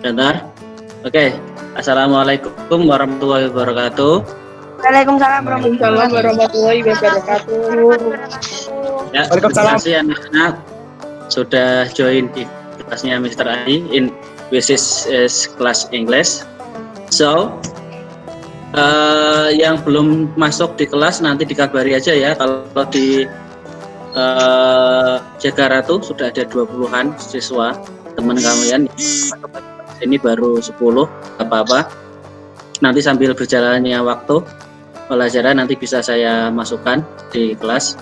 Dengar? Oke. Assalamualaikum warahmatullahi wabarakatuh. Waalaikumsalam warahmatullahi wabarakatuh. Ya, terima kasih anak-anak sudah join di kelasnya Mr. Adi in Basis Class English. So, yang belum masuk di kelas nanti dikabari aja ya. Kalau di Jagaratu sudah ada 20-an siswa teman kalian. Ini baru 10, apa-apa. Nanti sambil berjalannya waktu pelajaran nanti bisa saya masukkan di kelas.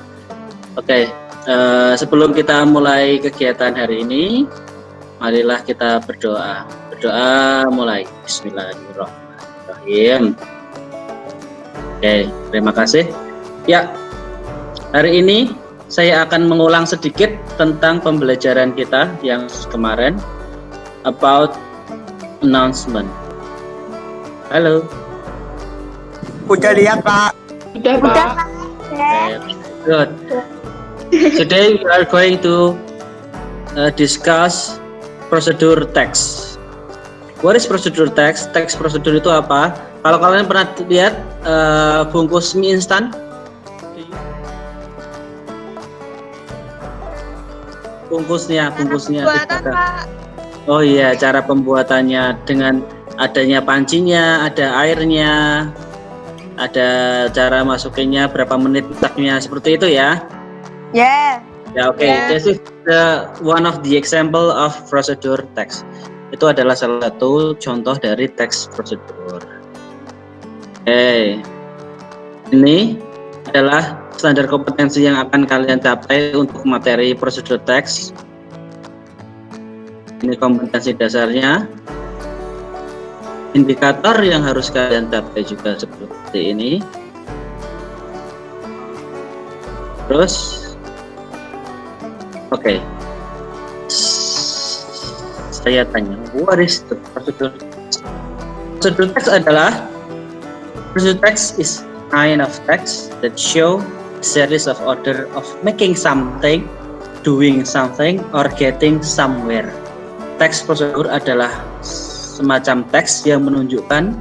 Oke, sebelum kita mulai kegiatan hari ini, marilah kita berdoa. Berdoa mulai. Bismillahirrahmanirrahim. Oke, terima kasih. Ya, hari ini saya akan mengulang sedikit tentang pembelajaran kita yang kemarin about announcement. Halo. Udah lihat Pak. Udah Pak. Okay, good. Today we are going to discuss procedure text. What is procedure text? Text procedure itu apa? Kalau kalian pernah lihat bungkus mie instan, bungkusnya. Oh iya, cara pembuatannya dengan adanya pancinya, ada airnya, ada cara masukinnya, berapa menit letaknya, seperti itu ya? Yeah. Ya oke. This is one of the example of procedure text. Itu adalah salah satu contoh dari text procedure. Ini adalah standar kompetensi yang akan kalian capai untuk materi procedure text. Ini kompetensi dasarnya. Indikator yang harus kalian capai juga seperti ini. Terus, oke. Saya tanya, what is the procedure? Procedure text adalah procedure text is kind of text that show a series of order of making something, doing something, or getting somewhere. Teks prosedur adalah semacam teks yang menunjukkan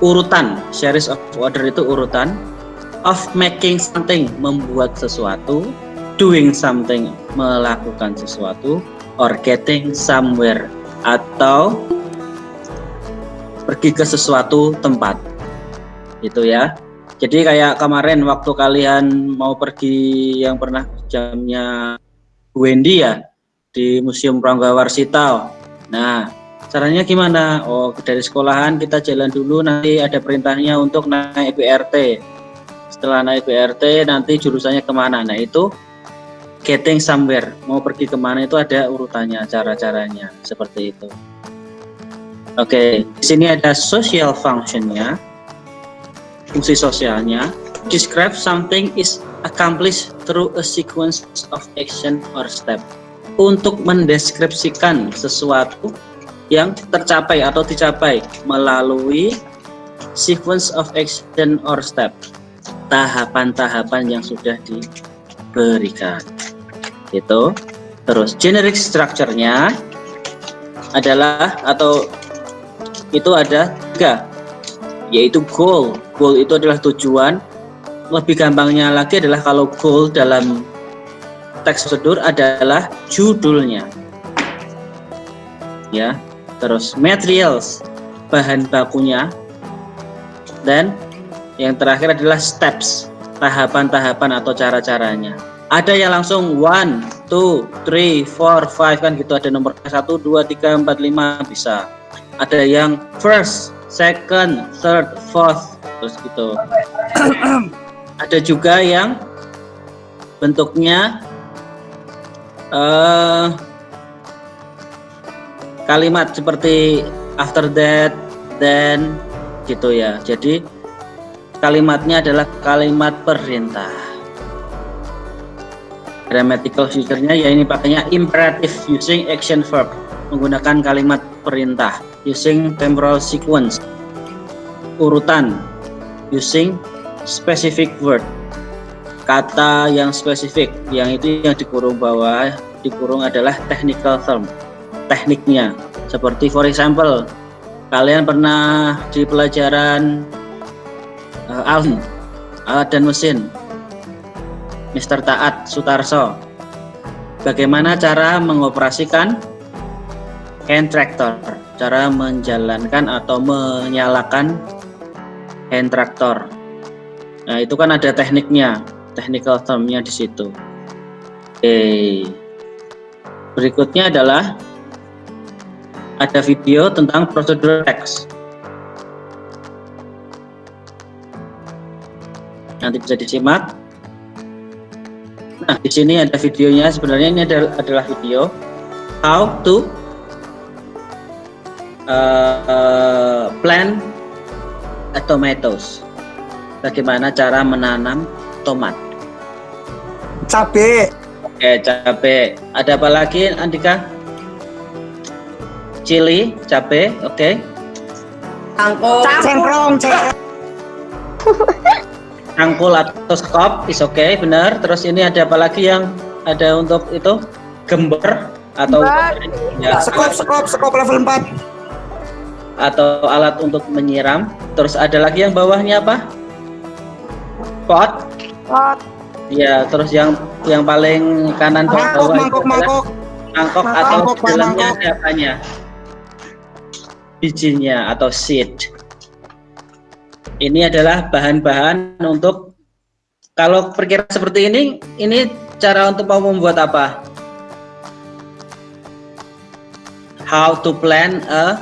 urutan, series of order itu urutan, of making something, membuat sesuatu, doing something, melakukan sesuatu, or getting somewhere, atau pergi ke sesuatu tempat. Itu ya. Jadi kayak kemarin waktu kalian mau pergi yang pernah jamnya Bu Wendy ya, di Museum Pranggawarsita. Nah, caranya gimana? Oh, dari sekolahan kita jalan dulu, nanti ada perintahnya untuk naik BRT. Setelah naik BRT, nanti jurusannya kemana? Nah, itu getting somewhere. Mau pergi kemana itu ada urutannya, cara-caranya. Seperti itu. Oke, di sini ada social function-nya, fungsi sosialnya. Describe something is accomplished through a sequence of action or step. Untuk mendeskripsikan sesuatu yang tercapai atau dicapai melalui sequence of action or step, tahapan-tahapan yang sudah diberikan. Itu. Terus generic structure-nya adalah atau itu ada 3, yaitu goal. Goal itu adalah tujuan. Lebih gampangnya lagi adalah kalau goal dalam teks prosedur adalah judulnya. Ya. Terus materials, bahan bakunya. Dan yang terakhir adalah steps, tahapan-tahapan atau cara-caranya. Ada yang langsung 1, 2, 3, 4, 5 kan gitu, ada nomor 1, 2, 3, 4, 5 bisa. Ada yang first, second, third, fourth, terus gitu. Ada juga yang bentuknya kalimat seperti after that, then gitu ya. Jadi kalimatnya adalah kalimat perintah. Grammatical future-nya ya ini pakainya imperative using action verb, menggunakan kalimat perintah, using temporal sequence, urutan, using specific word, kata yang spesifik, yang itu yang dikurung bawah, dikurung adalah technical term, tekniknya. Seperti for example, kalian pernah di pelajaran alat dan mesin, Mr. Taat Sutarso, bagaimana cara mengoperasikan hand tractor, cara menjalankan atau menyalakan hand tractor. Nah, itu kan ada tekniknya, technical termnya di situ. Oke. Berikutnya adalah ada video tentang prosedur teks. Nanti bisa disimak. Nah, di sini ada videonya. Sebenarnya ini adalah video how to plant tomatoes. Bagaimana cara menanam tomat. Cabe. Oke, cabe. Ada apa lagi, Andika? Chili, cabe, oke. Cengkrong. Cangkul atau skop, is oke, benar. Terus ini ada apa lagi yang ada untuk itu? Gember atau ya, Sekop level 4. atau alat untuk menyiram. Terus ada lagi yang bawahnya apa? Pot. Pot. Ya, terus yang paling kanan bawah mangkok atau dalamnya ada apanya? Bijinya atau seed. Ini adalah bahan-bahan untuk, kalau perkiraan seperti ini cara untuk mau membuat apa? How to plant a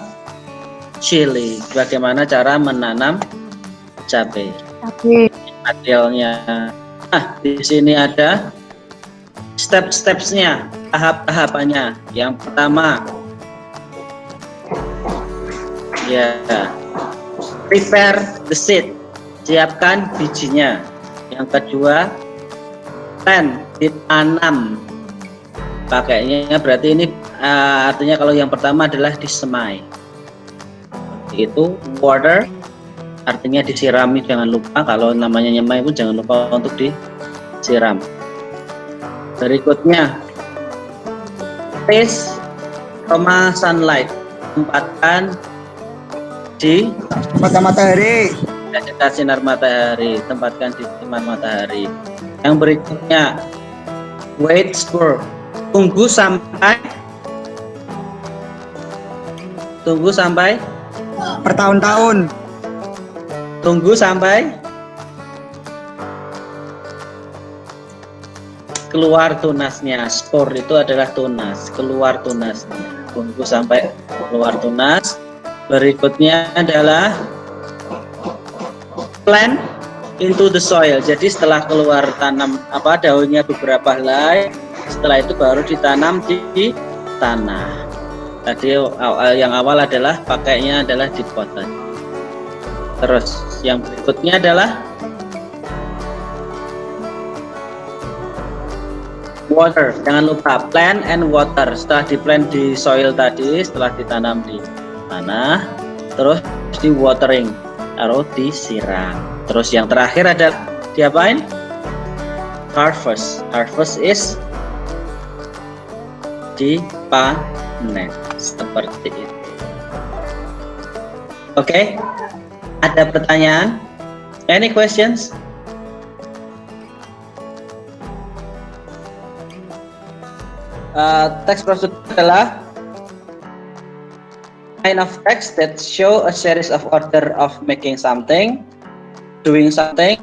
chili. Bagaimana cara menanam cabai. Materialnya. Nah, di sini ada step-stepsnya, tahap-tahapannya. Yang pertama, ya, prepare the seed, siapkan bijinya. Yang kedua, plant, ditanam. Pakainya berarti ini artinya kalau yang pertama adalah disemai. Itu water, artinya disirami, jangan lupa. Kalau namanya nyemai pun jangan lupa untuk disiram. Berikutnya, place, sunlight, tempatkan di matahari. dekat sinar matahari, tempatkan di sinar matahari. Yang berikutnya, wait for, tunggu sampai Bertahun-tahun. Tunggu sampai keluar tunasnya. Spor itu adalah tunas, keluar tunasnya. Tunggu sampai keluar tunas. Berikutnya adalah plant into the soil. Jadi setelah keluar daunnya beberapa helai, setelah itu baru ditanam di tanah. Tadi yang awal adalah pakainya adalah di pot tadi. Terus yang berikutnya adalah water. Jangan lupa plant and water. Setelah di plant di soil tadi, setelah ditanam di tanah, terus di watering, taruh disiram. Terus yang terakhir adalah diapain? Harvest. Harvest is dipanen. Seperti itu. Oke, ada pertanyaan? Any questions? Text prosedur adalah kind of text that show a series of order of making something, doing something,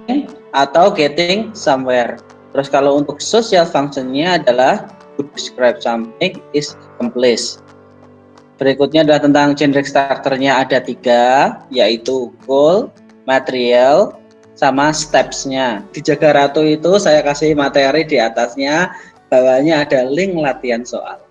atau getting somewhere. Terus kalau untuk social functionnya adalah to describe something is accomplished. Berikutnya adalah tentang generic structure-nya, ada 3, yaitu goal, material, sama steps-nya. Di Jaga Ratu itu saya kasih materi di atasnya, bawahnya ada link latihan soal.